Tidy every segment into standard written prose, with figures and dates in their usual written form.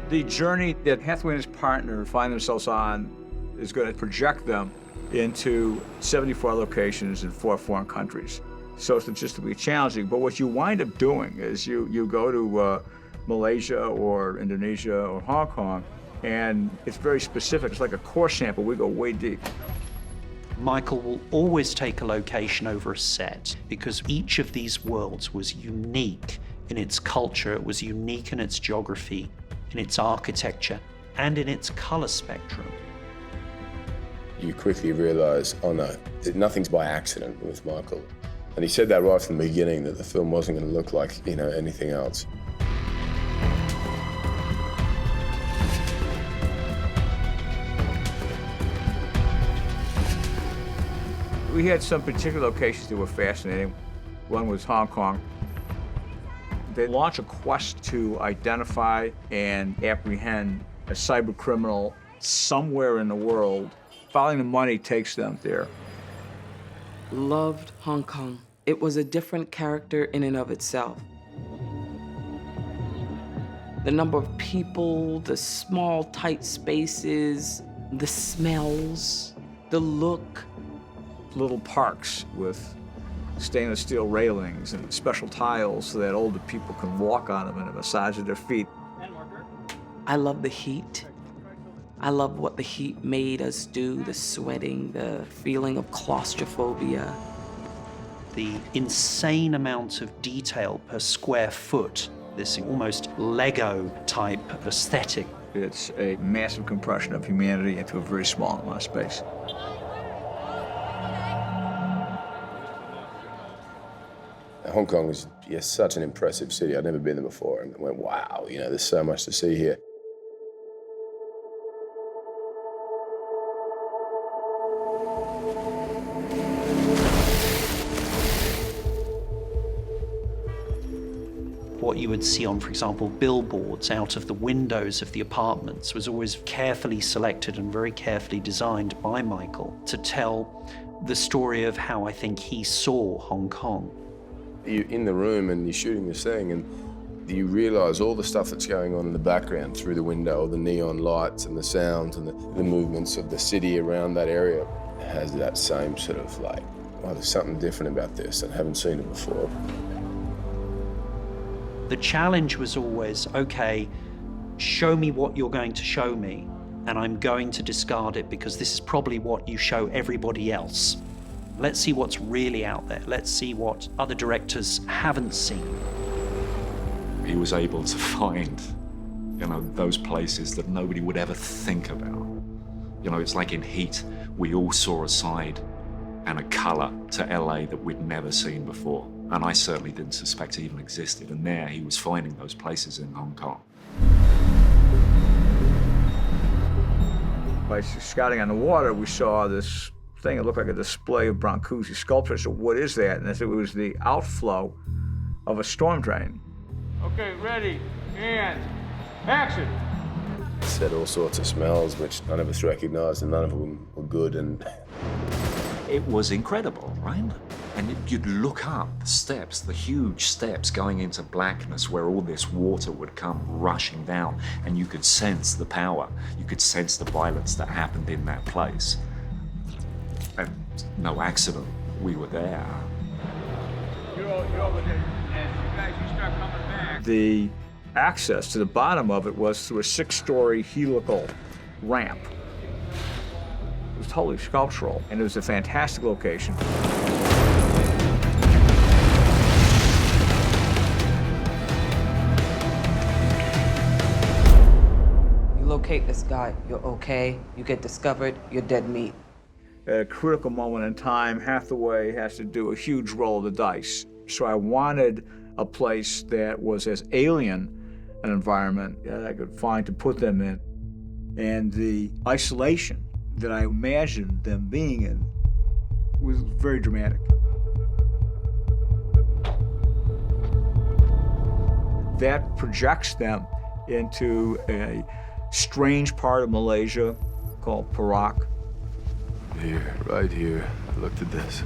The journey that Hathaway and his partner find themselves on is going to project them into 74 locations in 4 foreign countries. So it's logistically challenging, but what you wind up doing is you go to Malaysia or Indonesia or Hong Kong, and it's very specific. It's like a core sample. We go way deep. Michael will always take a location over a set because each of these worlds was unique in its culture, it was unique in its geography, in its architecture, and in its color spectrum. You quickly realize, oh no, nothing's by accident with Michael. And he said that right from the beginning, that the film wasn't going to look like, anything else. We had some particular locations that were fascinating. One was Hong Kong. They launched a quest to identify and apprehend a cyber criminal somewhere in the world. Following the money takes them there. Loved Hong Kong. It was a different character in and of itself. The number of people, the small, tight spaces, the smells, the look. Little parks with stainless steel railings and special tiles so that older people can walk on them and massage their feet. I love the heat. I love what the heat made us do, the sweating, the feeling of claustrophobia. The insane amount of detail per square foot, this almost Lego type aesthetic. It's a massive compression of humanity into a very small amount of space. Hong Kong was such an impressive city. I'd never been there before, and I went, wow, there's so much to see here. What you would see on, for example, billboards out of the windows of the apartments was always carefully selected and very carefully designed by Michael to tell the story of how I think he saw Hong Kong. You're in the room and you're shooting this thing, and you realize all the stuff that's going on in the background through the window, the neon lights and the sounds and the movements of the city around that area. It has that same sort of like, oh, there's something different about this. I haven't seen it before. The challenge was always, okay, show me what you're going to show me, and I'm going to discard it because this is probably what you show everybody else. Let's see what's really out there. Let's see what other directors haven't seen. He was able to find, those places that nobody would ever think about. It's like in Heat, we all saw a side and a color to LA that we'd never seen before. And I certainly didn't suspect it even existed. And there he was finding those places in Hong Kong. By scouting on the water, we saw this thing that looked like a display of Brancusi sculpture. So what is that? And I said it was the outflow of a storm drain. Okay, ready, and action. It said all sorts of smells, which none of us recognized, and none of them were good. And it was incredible, right? And you'd look up the steps, the huge steps going into blackness where all this water would come rushing down, and you could sense the power. You could sense the violence that happened in that place. And no accident, we were there. You're over there, and you guys, you start coming back. The access to the bottom of it was through a 6-story helical ramp. It was totally sculptural, and it was a fantastic location. You locate this guy, you're okay. You get discovered, you're dead meat. At a critical moment in time, Hathaway has to do a huge roll of the dice. So I wanted a place that was as alien an environment that I could find to put them in. And the isolation that I imagined them being in was very dramatic. That projects them into a strange part of Malaysia called Perak. here, right here, I looked at this.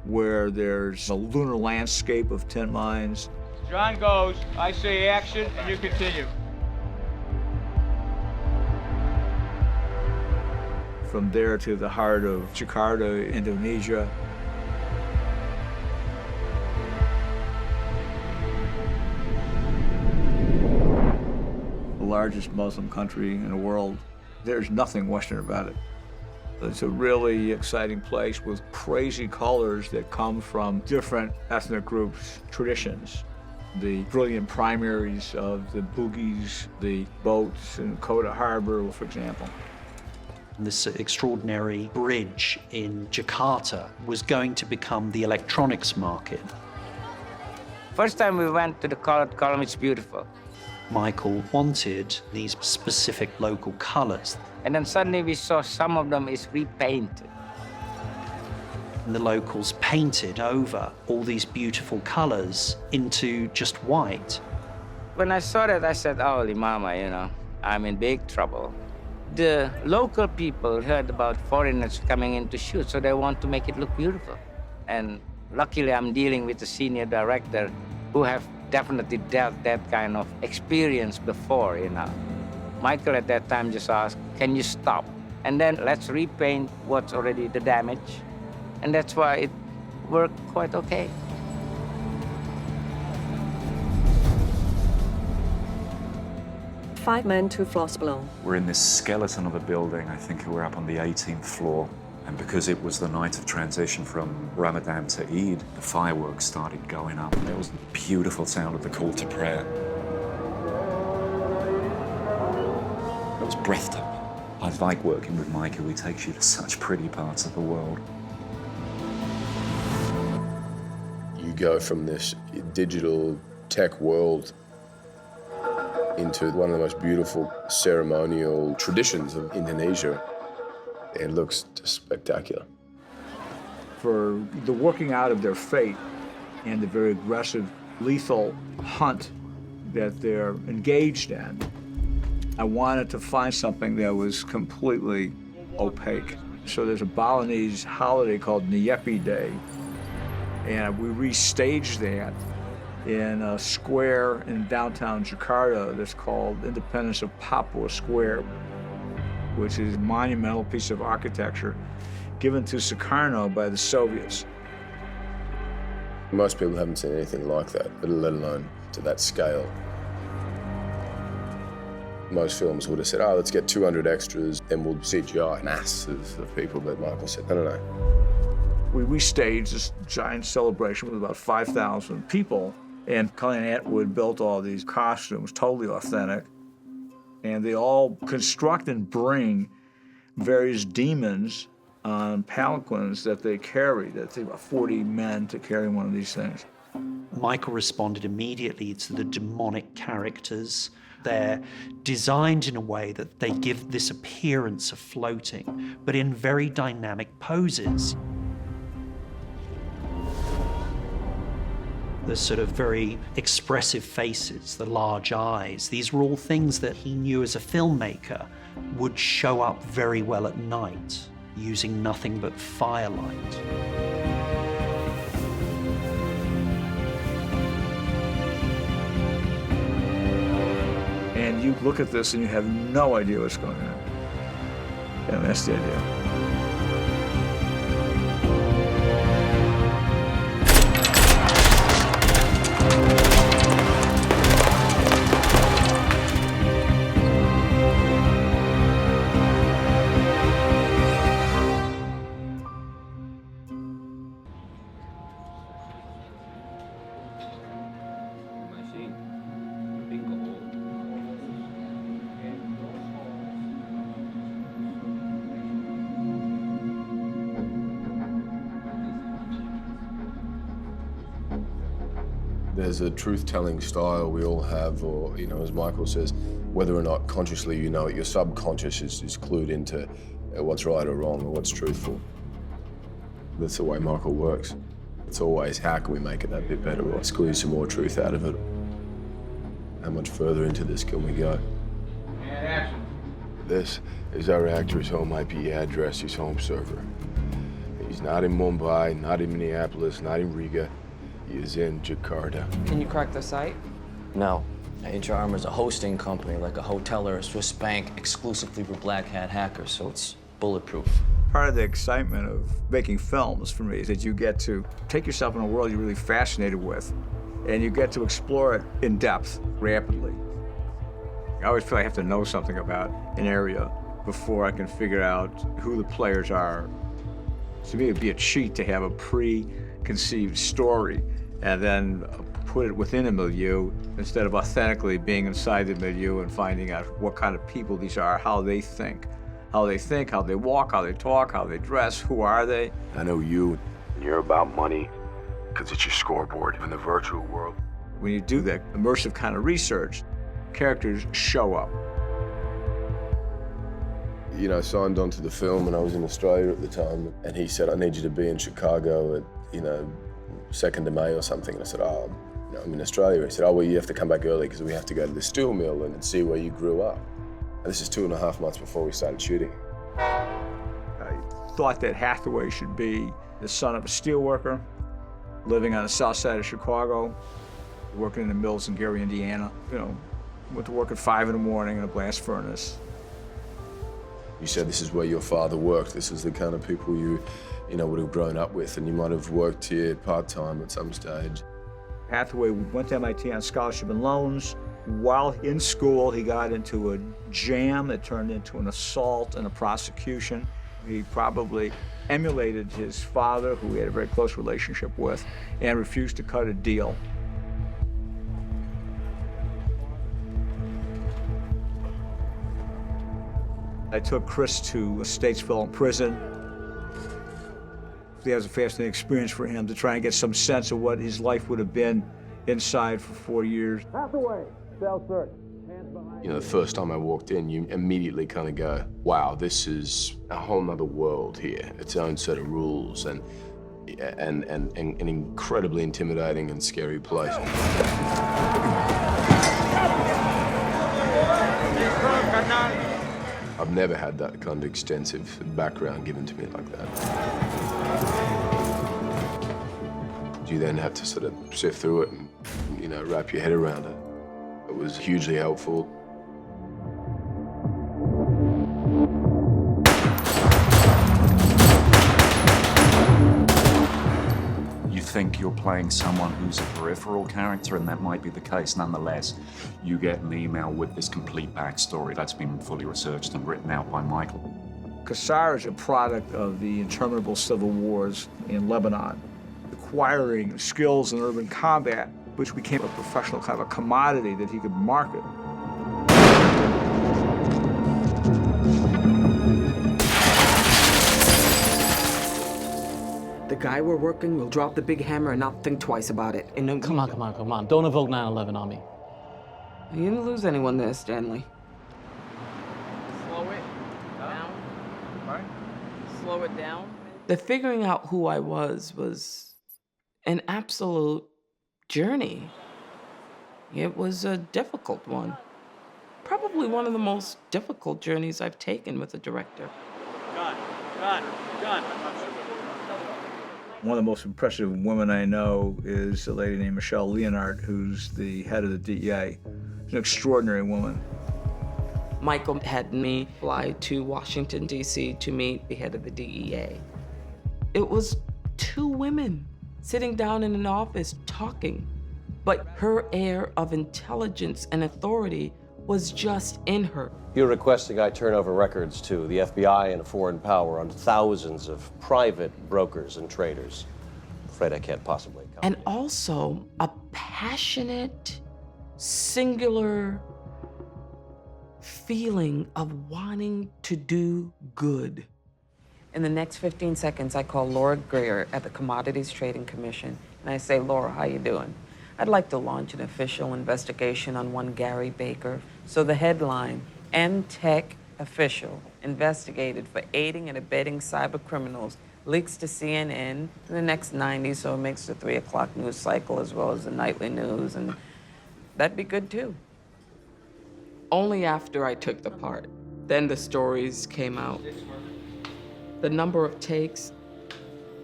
Where there's a lunar landscape of tin mines. John goes, I say action, and you continue. from there to the heart of Jakarta, Indonesia. The largest Muslim country in the world. There's nothing Western about it. It's a really exciting place with crazy colors that come from different ethnic groups' traditions. The brilliant primaries of the Bugis, the boats in Kota Harbor, for example. This extraordinary bridge in Jakarta was going to become the electronics market. First time we went to the column, it's beautiful. Michael wanted these specific local colors. And then suddenly we saw some of them is repainted. And the locals painted over all these beautiful colors into just white. When I saw that, I said, holy mama, you know, I'm in big trouble. The local people heard about foreigners coming in to shoot, so they want to make it look beautiful. And luckily, I'm dealing with a senior director who have definitely dealt that kind of experience before, you know. Michael at that time just asked, can you stop? And then let's repaint what's already the damage. And that's why it worked quite okay. Five men, 2 floors below. We're in this skeleton of a building. I think we're up on the 18th floor. And because it was the night of transition from Ramadan to Eid, the fireworks started going up. There was the beautiful sound of the call to prayer. It was breathtaking. I like working with Michael. He takes you to such pretty parts of the world. You go from this digital tech world into one of the most beautiful ceremonial traditions of Indonesia. It looks just spectacular. For the working out of their fate and the very aggressive, lethal hunt that they're engaged in, I wanted to find something that was completely opaque. So there's a Balinese holiday called Nyepi Day, and we restaged that in a square in downtown Jakarta that's called Independence of Papua Square, which is a monumental piece of architecture given to Sukarno by the Soviets. Most people haven't seen anything like that, let alone to that scale. Most films would have said, oh, let's get 200 extras and we'll CGI masses of people, but Michael said, no, no, no. We restaged this giant celebration with about 5,000 people, and Colleen Atwood built all these costumes, totally authentic, and they all construct and bring various demons on palanquins that they carry. That take about 40 men to carry one of these things. Michael responded immediately to the demonic characters. They're designed in a way that they give this appearance of floating, but in very dynamic poses. The sort of very expressive faces, the large eyes, these were all things that he knew as a filmmaker would show up very well at night, using nothing but firelight. And you look at this and you have no idea what's going on. And that's the idea. There's a truth-telling style we all have, or, you know, as Michael says, whether or not consciously you know it, your subconscious is clued into what's right or wrong or what's truthful. That's the way Michael works. It's always, how can we make it that bit better or squeeze some more truth out of it? How much further into this can we go? And action. This is our actor's home IP address, his home server. He's not in Mumbai, not in Minneapolis, not in Riga. He is in Jakarta. Can you crack the site? No. HR Armor is a hosting company, like a hotel or a Swiss bank, exclusively for Blackhat hackers, so it's bulletproof. Part of the excitement of making films for me is that you get to take yourself in a world you're really fascinated with, and you get to explore it in depth, rapidly. I always feel I have to know something about an area before I can figure out who the players are. To me, it'd be a cheat to have a preconceived story and then put it within a milieu instead of authentically being inside the milieu and finding out what kind of people these are, how they think, how they walk, how they talk, how they dress, who are they. I know you, and you're about money because it's your scoreboard in the virtual world. When you do that immersive kind of research, characters show up. You know, I signed on to the film and I was in Australia at the time, and he said, I need you to be in Chicago at, 2nd of May or something. And I said, I'm in Australia. He said, well, you have to come back early because we have to go to the steel mill and see where you grew up. And this is 2.5 months before we started shooting. I thought that Hathaway should be the son of a steelworker, living on the south side of Chicago, working in the mills in Gary, Indiana. Went to work at 5 in the morning in a blast furnace. You said this is where your father worked. This is the kind of people you would have grown up with, and you might have worked here part-time at some stage. Hathaway went to MIT on scholarship and loans. While in school, he got into a jam that turned into an assault and a prosecution. He probably emulated his father, who he had a very close relationship with, and refused to cut a deal. I took Chris to Statesville prison. That was a fascinating experience for him to try and get some sense of what his life would have been inside for 4 years. Hathaway, cell search. The first time I walked in, you immediately kind of go, wow, this is a whole nother world here, its own set of rules, and an incredibly intimidating and scary place. I've never had that kind of extensive background given to me like that. You then had to sort of sift through it and, wrap your head around it. It was hugely helpful. You think you're playing someone who's a peripheral character, and that might be the case. Nonetheless, you get an email with this complete backstory that's been fully researched and written out by Michael. Qassar is a product of the interminable civil wars in Lebanon, acquiring skills in urban combat, which became a professional kind of a commodity that he could market. The guy we're working will drop the big hammer and not think twice about it. And then Come on. Don't evoke 9/11 on me. You didn't lose anyone there, Stanley. Slow it down. Right. Slow it down. The figuring out who I was an absolute journey. It was a difficult one. Probably one of the most difficult journeys I've taken with a director. Gun. One of the most impressive women I know is a lady named Michelle Leonard, who's the head of the DEA. She's an extraordinary woman. Michael had me fly to Washington, D.C. to meet the head of the DEA. It was 2 women sitting down in an office talking, but her air of intelligence and authority was just in her. You're requesting I turn over records to the FBI and a foreign power on thousands of private brokers and traders. I'm afraid I can't possibly come. And also a passionate, singular feeling of wanting to do good. In the next 15 seconds, I call Laura Greer at the Commodities Trading Commission, and I say, Laura, how you doing? I'd like to launch an official investigation on one Gary Baker. So the headline, M-Tech official investigated for aiding and abetting cyber criminals, leaks to CNN in the next 90, so it makes the 3 o'clock news cycle as well as the nightly news, and that'd be good too. Only after I took the part, then the stories came out. The number of takes,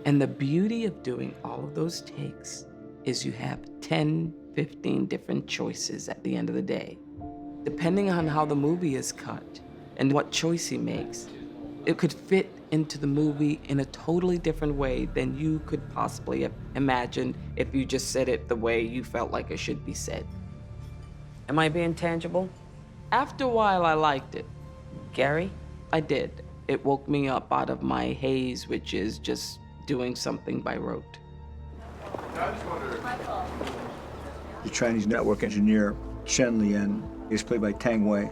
and the beauty of doing all of those takes is you have 10, 15 different choices at the end of the day. Depending on how the movie is cut and what choice he makes, It could fit into the movie in a totally different way than you could possibly have imagined if you just said it the way you felt like it should be said. Am I being tangible? After a while, I liked it. Gary? I did. It woke me up out of my haze, which is just doing something by rote. The Chinese network engineer, Chen Lian, is played by Tang Wei.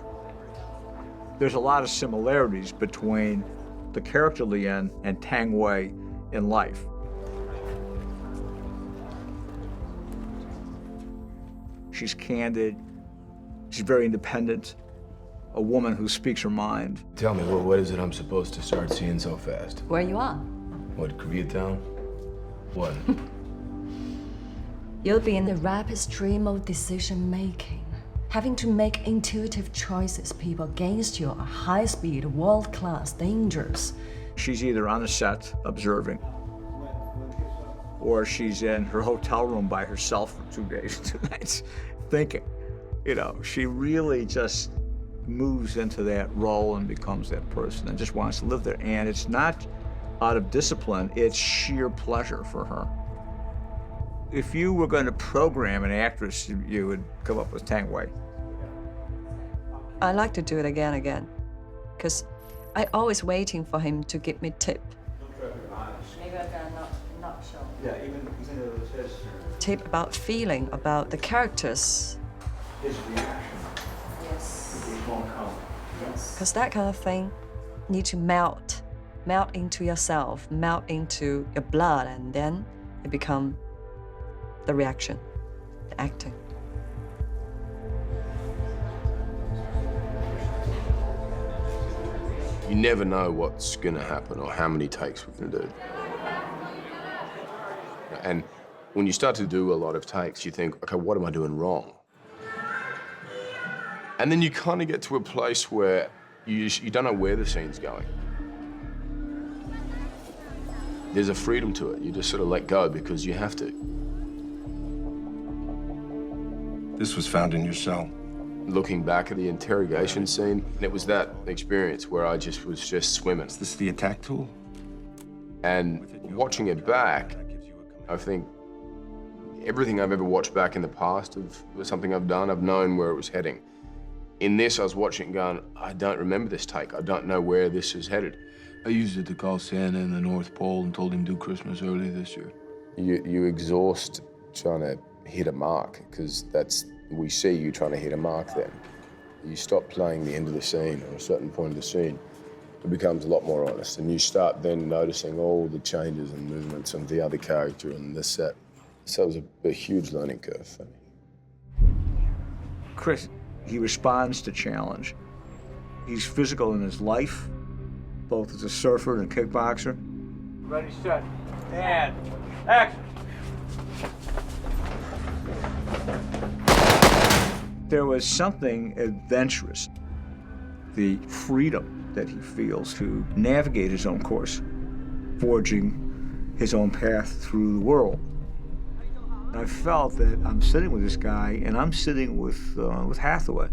There's a lot of similarities between the character Lian and Tang Wei in life. She's candid, she's very independent, a woman who speaks her mind. Tell me, what is it I'm supposed to start seeing so fast? Where you are? What, Koreatown? What? You'll be in the rapid stream of decision-making, having to make intuitive choices. People against you are high-speed, world-class, dangerous. She's either on the set observing, or she's in her hotel room by herself for 2 days, 2 nights, thinking. You know, she really just moves into that role and becomes that person and just wants to live there. And it's not out of discipline, it's sheer pleasure for her. If you were going to program an actress, you would come up with Tang Wei. I like to do it again, because I always waiting for him to give me tip. Maybe I can not show. Yeah, even though it says Tip about feeling, about the characters. his reaction. Yes. It won't come. Because that kind of thing need to melt into yourself, melt into your blood, and then it become the reaction, the acting. You never know what's gonna happen or how many takes we're gonna do. And when you start to do a lot of takes, you think, okay, what am I doing wrong? And then you kind of get to a place where you don't know where the scene's going. There's a freedom to it. You just sort of let go because you have to. This was found in your cell. Looking back at the interrogation scene, it was that experience where I was just swimming. Is this the attack tool? And watching it back, I think everything I've ever watched back in the past of something I've done, I've known where it was heading. In this, I was watching it going, I don't remember this take. I don't know where this is headed. I used it to call Santa in the North Pole and told him to do Christmas early this year. You exhaust trying to hit a mark, because we see you trying to hit a mark then. You stop playing the end of the scene or a certain point of the scene. It becomes a lot more honest, and you start then noticing all the changes and movements of the other character in the set. So it was a huge learning curve for me. Chris, he responds to challenge. He's physical in his life, both as a surfer and a kickboxer. Ready, set, and action. There was something adventurous, the freedom that he feels to navigate his own course, forging his own path through the world. And I felt that I'm sitting with this guy, and I'm sitting with Hathaway.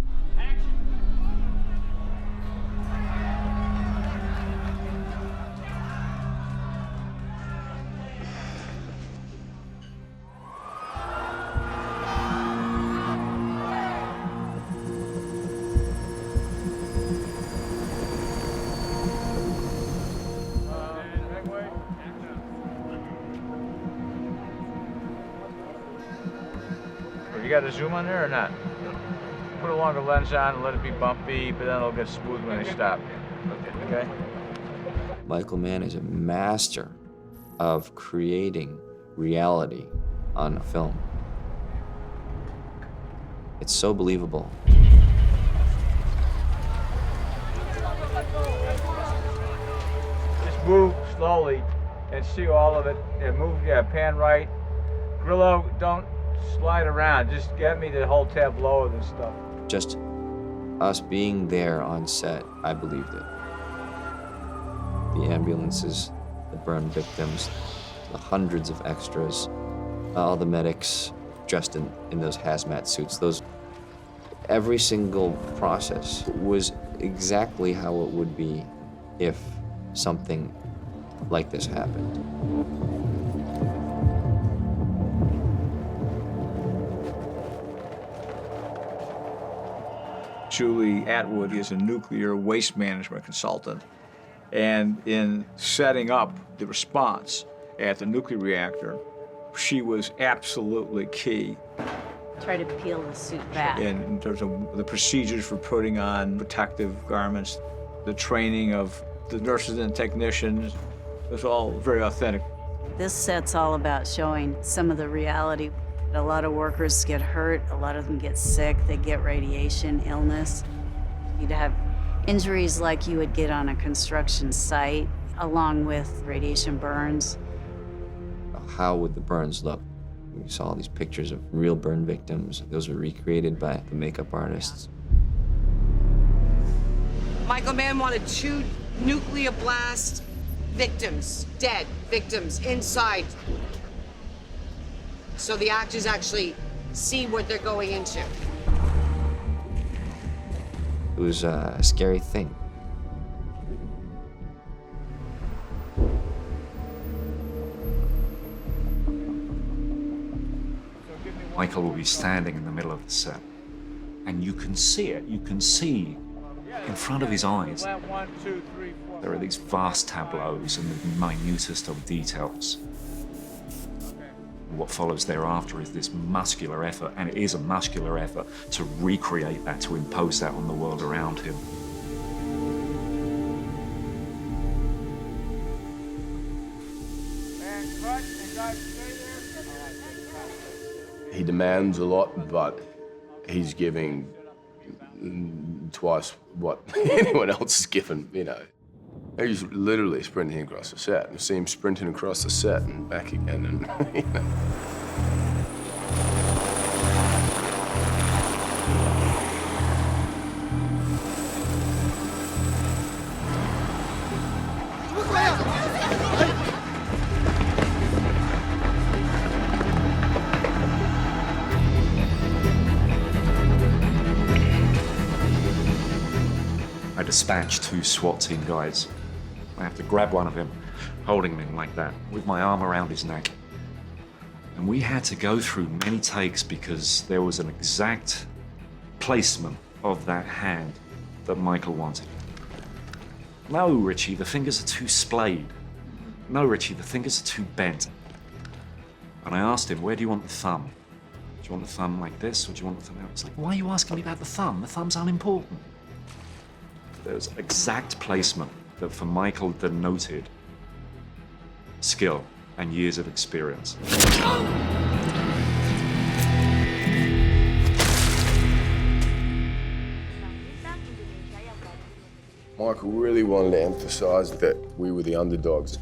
You got a zoom on there or not? Put a longer lens on and let it be bumpy, but then it'll get smooth when they stop. Okay? Michael Mann is a master of creating reality on film. It's so believable. Just move slowly and see all of it. And move, pan right. Grillo, don't slide around. Just get me the whole tableau of this stuff. Just us being there on set, I believed it. The ambulances, the burn victims, the hundreds of extras, all the medics dressed in those hazmat suits. Every single process was exactly how it would be if something like this happened. Julie Atwood is a nuclear waste management consultant, and in setting up the response at the nuclear reactor, she was absolutely key. Try to peel the suit back. In terms of the procedures for putting on protective garments, the training of the nurses and technicians, it was all very authentic. This set's all about showing some of the reality. A lot of workers get hurt, a lot of them get sick, they get radiation illness. You'd have injuries like you would get on a construction site, along with radiation burns. How would the burns look? We saw all these pictures of real burn victims. Those were recreated by the makeup artists. Michael Mann wanted 2 nuclear blast victims, dead victims inside. So the actors actually see what they're going into. It was a scary thing. Michael will be standing in the middle of the set, and you can see it. You can see in front of his eyes, there are these vast tableaus and the minutest of details. What follows thereafter is this muscular effort, and it is a muscular effort to recreate that, to impose that on the world around him. He demands a lot, but he's giving twice what anyone else is given, you know. He's literally sprinting across the set. You see him sprinting across the set and back again, and, you know. I dispatch 2 SWAT team guys. I have to grab one of him, holding him like that, with my arm around his neck. And we had to go through many takes because there was an exact placement of that hand that Michael wanted. No, Richie, the fingers are too splayed. No, Richie, the fingers are too bent. And I asked him, where do you want the thumb? Do you want the thumb like this, or do you want the thumb out? It's like, why are you asking me about the thumb? The thumb's unimportant. There was exact placement that for Michael denoted skill and years of experience. Michael really wanted to emphasize that we were the underdogs.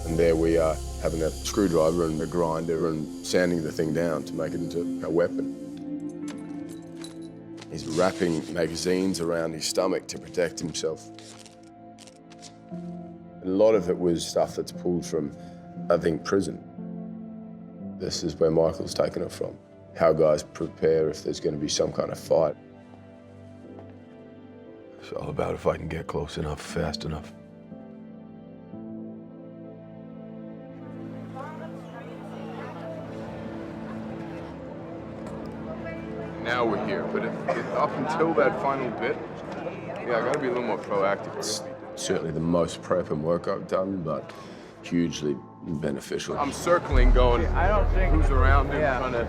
And there we are, having a screwdriver and a grinder and sanding the thing down to make it into a weapon. He's wrapping magazines around his stomach to protect himself. A lot of it was stuff that's pulled from, I think, prison. This is where Michael's taken it from. How guys prepare if there's going to be some kind of fight. It's all about if I can get close enough, fast enough. Now we're here, but up until that final bit, yeah, I got to be a little more proactive. It's certainly the most prep and work I've done, but hugely beneficial. I'm circling, going, I don't think who's around him, yeah. trying to.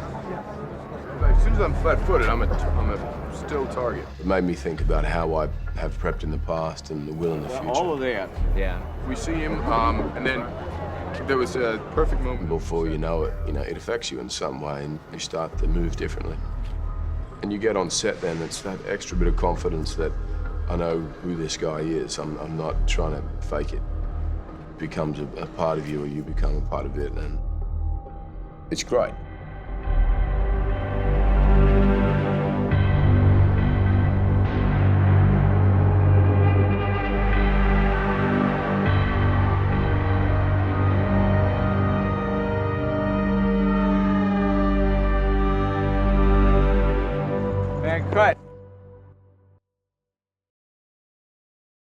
As soon as I'm flat-footed, I'm a still target. It made me think about how I have prepped in the past and the will in the future. all of that. Yeah. We see him, and then there was a perfect moment. Before you know, it affects you in some way, and you start to move differently. And you get on set then, it's that extra bit of confidence that I know who this guy is. I'm not trying to fake it. It becomes a part of you, or you become a part of it, and it's great. Man, cut.